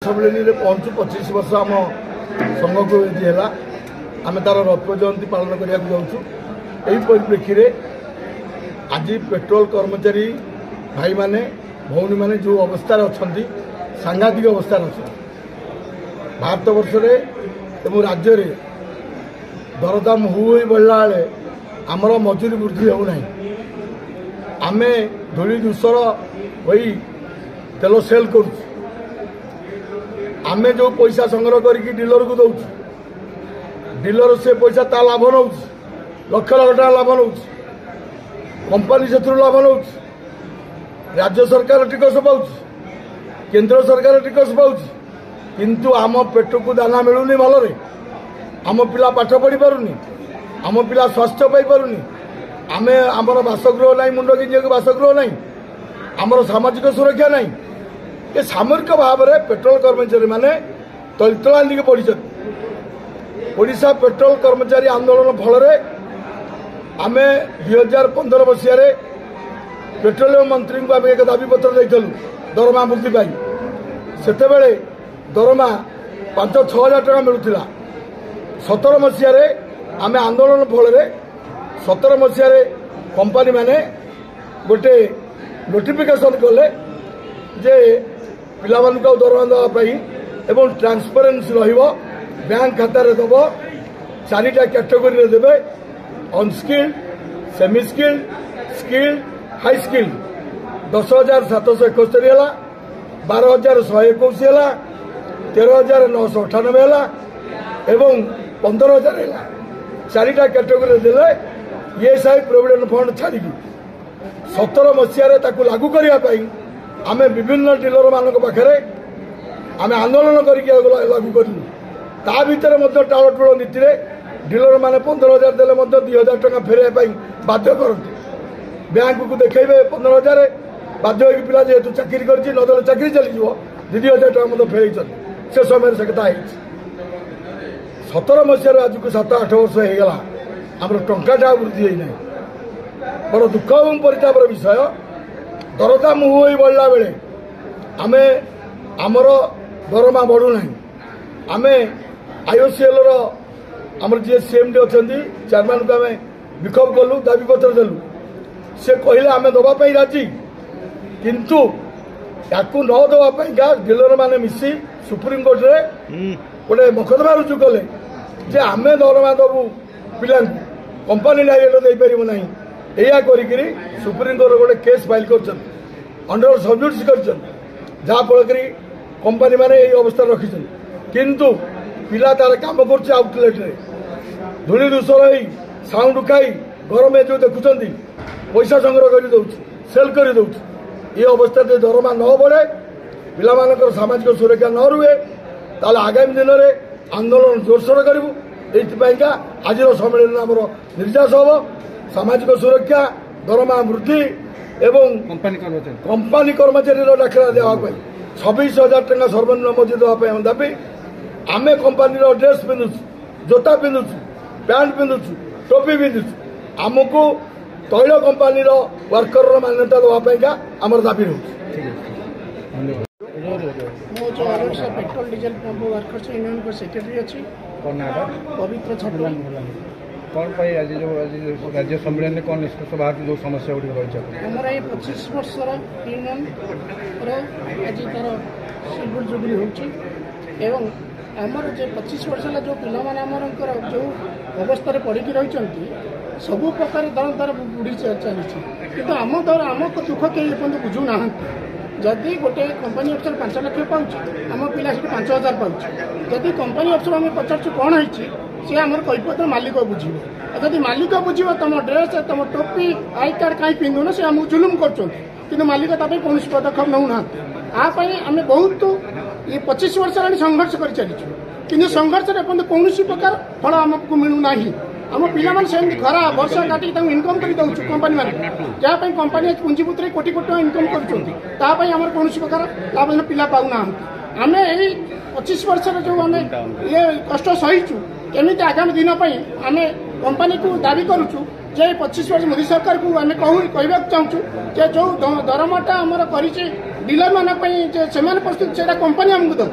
सम्मेलन में पहुँचु 25 वर्ष आम संघ को है आम तार रौप्य जयंती पालन करने जाऊँ। यही परिप्रेक्षी में आज पेट्रोल कर्मचारी भाई माने भौणी माने जो अवस्था अच्छा सांघातिक अवस्था अच्छा भारत वर्ष एवं राज्य में दरदाम हुई बढ़ला बेले आमर मजूरी वृद्धि होना आम धूली दूषर हो तेल सेल करुँ आम जो पैसा संग्रह करके डीलर को दौर डीलर से पैसा ता लाभ नौ लक्ष लाख टाका लाभ नौ कंपानी से लाभ नौ राज्य सरकार टिकस पाँच केंद्र सरकार टिकस पाँच किंतु आम पेट को दाना मिलूनी भलरे आम पिला पाठ पढ़ी पारुनी आम पिला स्वास्थ्य पाई पारुनी आमे आमर बासगृह ना मुंड गिंजा बासगृह ना आमर सामाजिक सुरक्षा ना ये सामरिक भाव में पेट्रोल कर्मचारी माने तलतलांदी पड़ी ओडिशा पेट्रोल कर्मचारी आंदोलन फल आम 2015 मसीह पेट्रोलियम मंत्री को आम एक दाबी पत्र देलु दरमा वृद्धि पाई से दरमा 5-6 हजार टका मिलूला 17 मसीह आम आंदोलन फल 17 मसीह कंपानी माने गोटे नोटिफिकेशन कले जे पिला दरमा देवाई एवं ट्रांसपेरेन्सी बैंक खाता दब 4टा कैटेगोरी देवे unskilled semi skilled skilled high skilled 10,771 है 12,121 है 13,998 है एवं 15,000 है 4टा कैटेगोरी देले ईएसआई प्रोविडेंट फंड छाड़ी 17 मसीह लागू करने आम विभिन्न डीलर मान पाखे आम आंदोलन करके लागू करूँ ता भितर टालटोल नीति डीलर मैंने 15,000 देले 2,000 टका फेरवा बाध्य करते बैंक को देखेबे 15,000 बाध्य हो पिला जेहेतु चाकरी करछि नदेले चाकरी चली 2,000 टका फेर से समय से कथा 17 मसीह आज को 7-8 वर्ष होगा आम टाटा वृद्धि होना बड़ दुख और परितापर विषय दरदाम हो बढ़ला बेले आम आमर दरमा बढ़ुना आम आईओसीएल आमर जी सीएमडी अच्छा चेयरमैन को आम विक्षोभ कलु दाबी पत्र देलु से कहले आम दवाई राजी किंतु या न दवाई डीलर मैंने मिसी सुप्रीम कोर्ट रे गोटे मकदमा रुजु कले जे आम दरमा दबु पिला कंपानी डायरेक्ट दे पारिबो नाही एया करी सुप्रीम कोर्ट गोटे केस फाइल कर अंडर सबजुडिस कर जहाँफल कंपानी मैंने यही अवस्था रखी किंतु पिला तार काम कर आउटलेट रे धूली दूषर हो साउंड खाई गरम जो देखुं पैसा संग्रह कर सेल कर ये अवस्था दरमा न बढ़े पिला सामाजिक सुरक्षा न रुहे ताले आगामी दिन में आंदोलन जोरसोर करूँ ये आज सम्मेलन आम निर्यास हम सामाजिक सुरक्षा दरमा वृद्धि एवं कंपानी कर्मचारी डाकरा देवाई 26,000 टका सर्वनिम्न मजूरी देवाई दाबी आम कंपानी ड्रेस पिंधुचु जोता पिंधुचु पैंट पिंधुचु टोपी पिंधुचु आमको तैल कंपानी वर्कर मान्यता देवाई आमर दाबी रोचे petrol diesel pump workers union को सेक्रेटरी अच्छी पवित्र छटला कौन पाई आज जो राज्य सम्मेलन में कौन निष्कर्ष बाहर जो समस्या गुड़ी रही आमर ये 25 वर्षर यूनियन आज तार सिल्वर जुबली हो आमर जो 25 वर्ष है जो पाकर जो अवस्था पड़ी रही सबू प्रकार दर तार बुढ़ी चली कि आम दर आम दुख कहीं बुझुना जदि गोटे कंपानी अफसर 5 लाख पाँच आम पिला 5,000 पाँच जदि कंपानी अफसर आम पचारू कौन है सी आमर कहीपत्र मालिक बुझे जदि मालिक बुझे तुम ड्रेस तुम टोपी आई कार्ड कहीं पिंधुन से आमको जुलुम कर मालिक ताप कौन पदक्षेप नौना आम बहुत ये 25 वर्ष संघर्ष कर चलीचु कि संघर्ष कौन प्रकार फल आमको मिलूना आम पिला खरा वर्षा काटिक इनकम कर दौचु कंपानी मान जहाँ कंपानी पुंजीपुत कोटी कोटी इनकम कर कौन प्रकार लाभ पिला पाऊना आम यही 25 वर्ष जो आम ये कष्ट सहीचु केमी आगामी दिन आम कंपानी को दाबी करुचु जे 25 वर्ष मोदी सरकार को आम कहवा चाहूँ जे जो दरमाटा आमर कर डीलर मान से प्रस्तुत से कंपानी आमको दो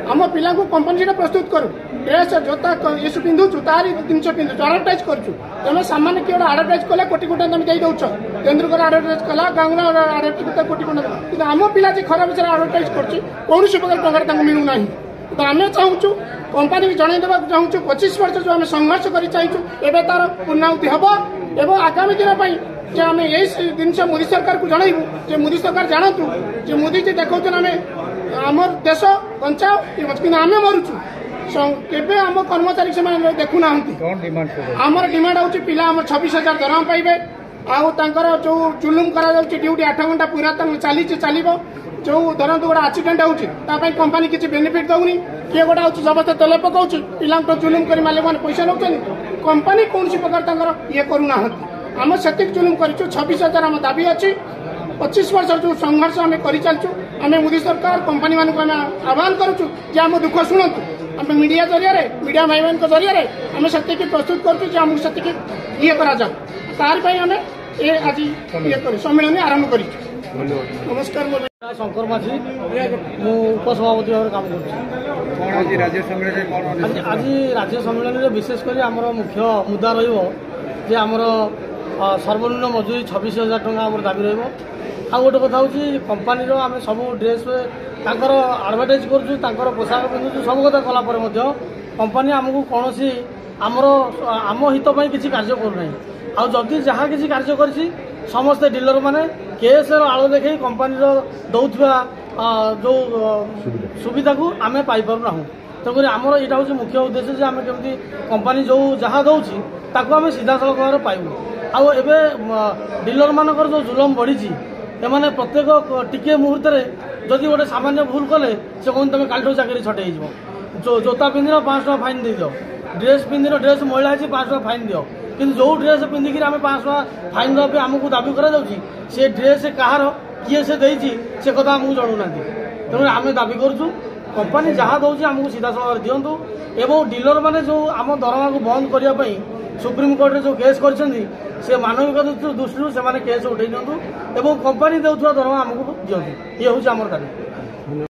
आम पिला कंपनी से प्रस्तुत करू ड्रेस जोता ये सब पिंधुचु तारी जिन पिंधुचु आडभटाइज करूँ तुम सामान किए आडभटाइज कले कोटी कोटी तुम दे दौच तेंदुलकर आडभटाइज कला गांगुला आडभटाइज कोटी कोटी कि आम पिला खराब विषय आडभटाइज करों प्रकार टंका मिलूना तो आम चाहूँ कंपनी जनईदेवा चाहूँ 25 वर्ष जो आम संघर्ष कर चाहूँ एवं तार पूर्णाहुति हम एवं आगामी दिन जे आम यही जिन मोदी सरकार को जनइबू जे मोदी सरकार जानतु जे मोदी जी देखा आम आम देश बचाओ कि आम मरुचु केवे आम कर्मचारी से देखुना आमर डिमांड हूँ पिला आम 26,000 दरमा पाइबे आर जो जुलुम कर ड्यूटी 8 घंटा पूरा चली चलो जो धरत गोटे आक्सीडेंट होती कंपनी किसी बेनिफिट दौनी किए गोटे हूँ जबरदस्त तेल पकाऊ पिला जुलुम कर मालिक मैंने पैसा नौ कंपनी कौन प्रकार ये करूना आम से जुलुम कर 26,000 आम दाबी अच्छी 25 वर्ष जो संघर्ष आम कर चलचु आम मोदी सरकार कंपनी मानक आम आह्वान करुचु जे आम दुख शुणु आम मीडिया जरिया मीडिया भाई मान जरिया आम से प्रस्तुत करूँ से ये तार आम ये आज ये सम्मेलन आरंभ कर नमस्कार शंकर माझी मु उपसभापति भाव काम कर राज्य सम्मेलन आज राज्य सम्मेलन में विशेषकर आम मुख्य मुद्दा रमर सर्वनिम्न मजूरी 26,000 टका आम दाबी रहा गोटे कथा हूँ कंपानी आम सब ड्रेस आडभटाइज कर पोशाक पिंधु सब कथा कलापर कंपानी आमको कौन आमर आम हित किसी कार्य करूना आदि जहाँ किसी कार्य कर समस्ते डीलर मैंने केस आड़ देखे कंपानी दौरा जो सुविधा को आम पाइपारूना तेणुक आमर यहाँ हूँ मुख्य उद्देश्य आम केमी कंपानी जो जहाँ दौर ताकू आम सीधा सड़क भाव पाइबू आबे डीलर मानकर जो जुलम बढ़ी एमाने प्रत्येक टिके मुहूर्त जदि गोटे सामान्य भूल कले से कहते तुम कालू चाकरी छटई जो जोता पिंधि 500 टका फाइन दे दियो ड्रेस पिंधि ड्रेस मैला है 500 टका फाइन दियो कि जो ड्रेस पिंधिकी आम 500 टका फाइन देवा आमको दाबी कर ड्रेस कहार किए से देती से कथा आमको जनाऊना तेणु आम दाबी करूँ कंपानी जहाँ दौर आमको सीधा सड़क दिंतु एवं डीलर मैंने जो आम दरमा को बंद करने सुप्रीमकोर्ट जो केस कर मानविक दृष्टि से केस उठे दिंतु एवं कंपानी देउथुवा दरमा आमको दिंतु ये हूँ आमर दाबी।